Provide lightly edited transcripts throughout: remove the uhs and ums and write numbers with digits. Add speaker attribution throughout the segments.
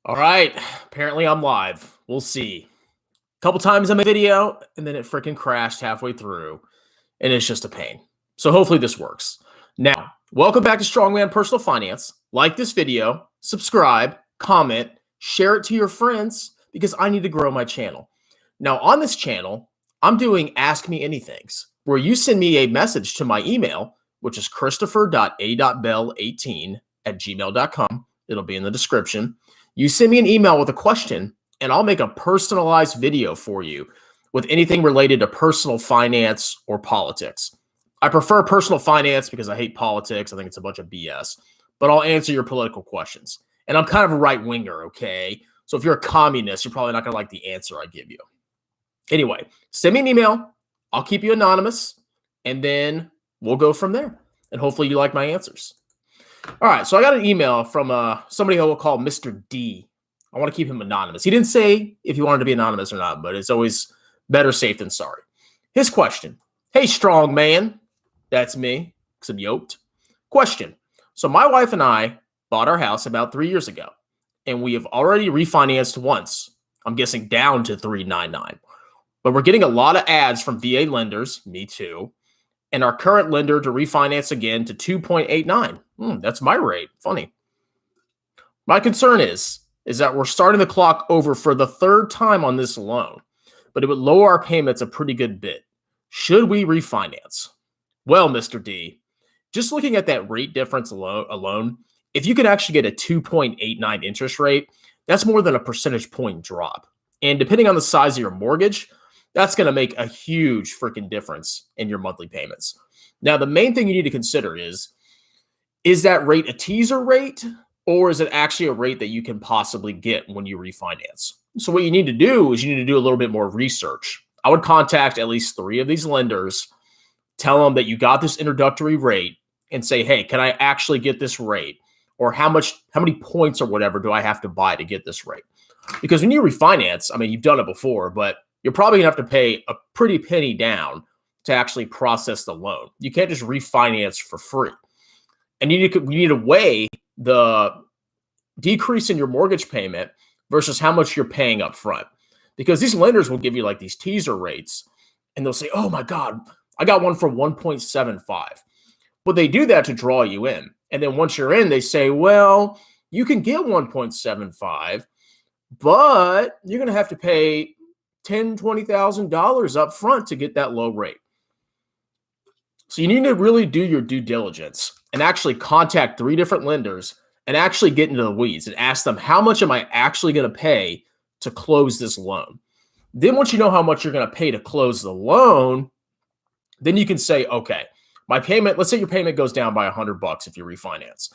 Speaker 1: All right. Apparently I'm live. We'll see. A couple times in my video, and then it freaking crashed halfway through, and it's just a pain. So hopefully this works. Now, welcome back to Strongman Personal Finance. Like this video, subscribe, comment, share it to your friends because I need to grow my channel. Now, on this channel, I'm doing Ask Me Anythings, where you send me a message to my email, which is christopher.a.bell18@gmail.com. It'll be in the description. You send me an email with a question, and I'll make a personalized video for you with anything related to personal finance or politics. I prefer personal finance because I hate politics. I think it's a bunch of BS, but I'll answer your political questions. And I'm kind of a right winger, okay? So if you're a communist, you're probably not going to like the answer I give you. Anyway, send me an email. I'll keep you anonymous, and then we'll go from there. And hopefully you like my answers. All right, so I got an email from somebody who will call Mr. D. I want to keep him anonymous. He didn't say if he wanted to be anonymous or not, but it's always better safe than sorry. His question: Hey, strong man. That's me, because I'm yoked. Question: So my wife and I bought our house about 3 years ago, and we have already refinanced once. I'm guessing down to 399. But we're getting a lot of ads from VA lenders, me too, and our current lender to refinance again to 2.89. That's my rate. Funny. My concern is that we're starting the clock over for the third time on this loan, but it would lower our payments a pretty good bit. Should we refinance? Well, Mr. D, just looking at that rate difference alone, if you could actually get a 2.89 interest rate, that's more than a percentage point drop. And depending on the size of your mortgage, that's going to make a huge freaking difference in your monthly payments. Now, the main thing you need to consider is that rate a teaser rate, or is it actually a rate that you can possibly get when you refinance? So what you need to do is you need to do a little bit more research. I would contact at least 3 of these lenders, tell them that you got this introductory rate, and say, hey, can I actually get this rate? Or how many points or whatever do I have to buy to get this rate? Because when you refinance, I mean, you've done it before, but you're probably gonna have to pay a pretty penny down to actually process the loan. You can't just refinance for free. And you need to weigh the decrease in your mortgage payment versus how much you're paying up front. Because these lenders will give you like these teaser rates, and they'll say, oh my God, I got one for 1.75. But they do that to draw you in. And then once you're in, they say, well, you can get 1.75, but you're going to have to pay $10,000, $20,000 up front to get that low rate. So you need to really do your due diligence and actually contact 3 different lenders and actually get into the weeds and ask them, how much am I actually going to pay to close this loan? Then once you know how much you're going to pay to close the loan, then you can say, okay, my payment, let's say your payment goes down by $100 if you refinance,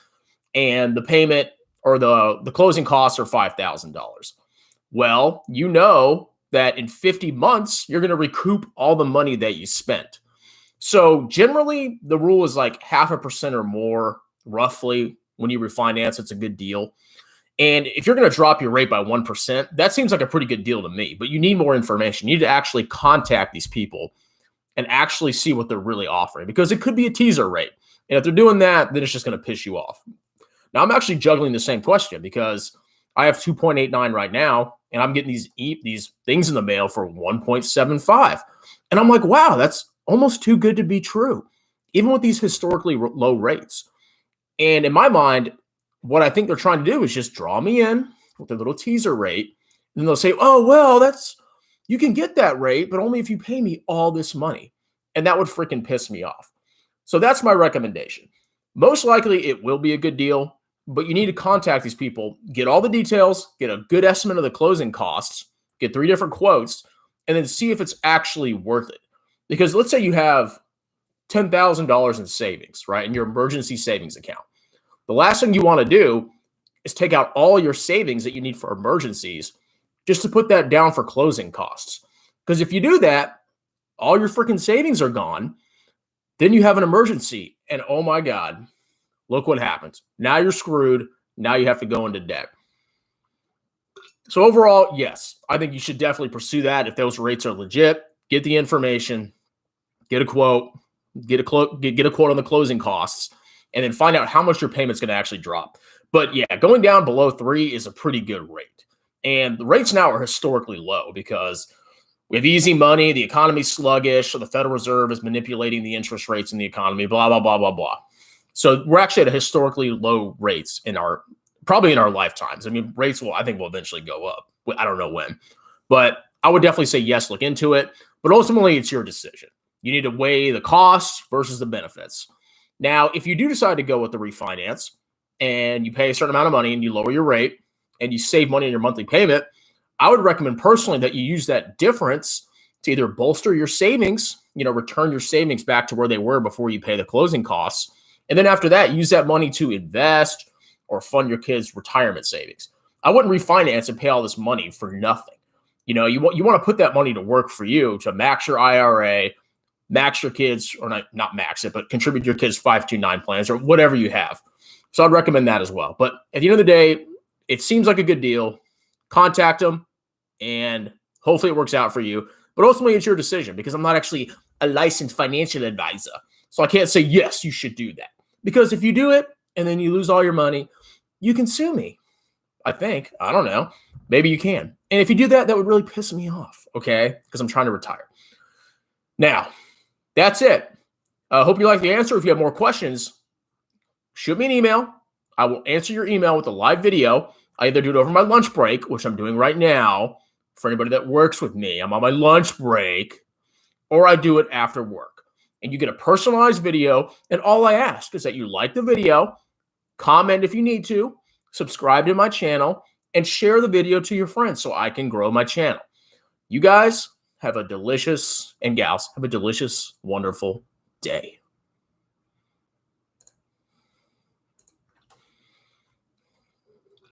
Speaker 1: and the payment or the closing costs are $5,000. Well, you know that in 50 months, you're going to recoup all the money that you spent. So generally, the rule is like 0.5% or more, roughly, when you refinance. It's a good deal. And if you're going to drop your rate by 1%, that seems like a pretty good deal to me. But you need more information. You need to actually contact these people and actually see what they're really offering, because it could be a teaser rate. And if they're doing that, then it's just going to piss you off. Now, I'm actually juggling the same question because I have 2.89 right now, and I'm getting these things in the mail for 1.75. And I'm like, wow, that's almost too good to be true, even with these historically low rates. And in my mind, what I think they're trying to do is just draw me in with a little teaser rate. And they'll say, oh, well, you can get that rate, but only if you pay me all this money. And that would freaking piss me off. So that's my recommendation. Most likely it will be a good deal, but you need to contact these people, get all the details, get a good estimate of the closing costs, get 3 different quotes, and then see if it's actually worth it. Because let's say you have $10,000 in savings, right, in your emergency savings account. The last thing you want to do is take out all your savings that you need for emergencies just to put that down for closing costs. Because if you do that, all your freaking savings are gone. Then you have an emergency, and oh my God, look what happens. Now you're screwed. Now you have to go into debt. So overall, yes, I think you should definitely pursue that if those rates are legit. Get the information, get a quote, get a quote on the closing costs, and then find out how much your payment's going to actually drop. But yeah, going down below 3 is a pretty good rate. And the rates now are historically low because we have easy money, the economy's sluggish, so the Federal Reserve is manipulating the interest rates in the economy, blah, blah, blah, blah, blah. So we're actually at a historically low rates probably in our lifetimes. I mean, rates I think will eventually go up. I don't know when, but I would definitely say yes, look into it. But ultimately, it's your decision. You need to weigh the costs versus the benefits. Now, if you do decide to go with the refinance and you pay a certain amount of money and you lower your rate and you save money in your monthly payment, I would recommend personally that you use that difference to either bolster your savings, return your savings back to where they were before you pay the closing costs. And then after that, use that money to invest or fund your kids' retirement savings. I wouldn't refinance and pay all this money for nothing. You want to put that money to work for you to max your IRA, max your kids, or not max it, but contribute to your kids' 529 plans or whatever you have. So I'd recommend that as well. But at the end of the day, it seems like a good deal. Contact them and hopefully it works out for you. But ultimately, it's your decision because I'm not actually a licensed financial advisor. So I can't say, yes, you should do that. Because if you do it and then you lose all your money, you can sue me. I think. I don't know. Maybe you can. And if you do that, that would really piss me off, okay? Because I'm trying to retire. Now, that's it. I hope you like the answer. If you have more questions, shoot me an email. I will answer your email with a live video. I either do it over my lunch break, which I'm doing right now for anybody that works with me. I'm on my lunch break, or I do it after work. And you get a personalized video. And all I ask is that you like the video, comment if you need to, subscribe to my channel, and share the video to your friends so I can grow my channel. You guys have a delicious, and gals, have a delicious, wonderful day.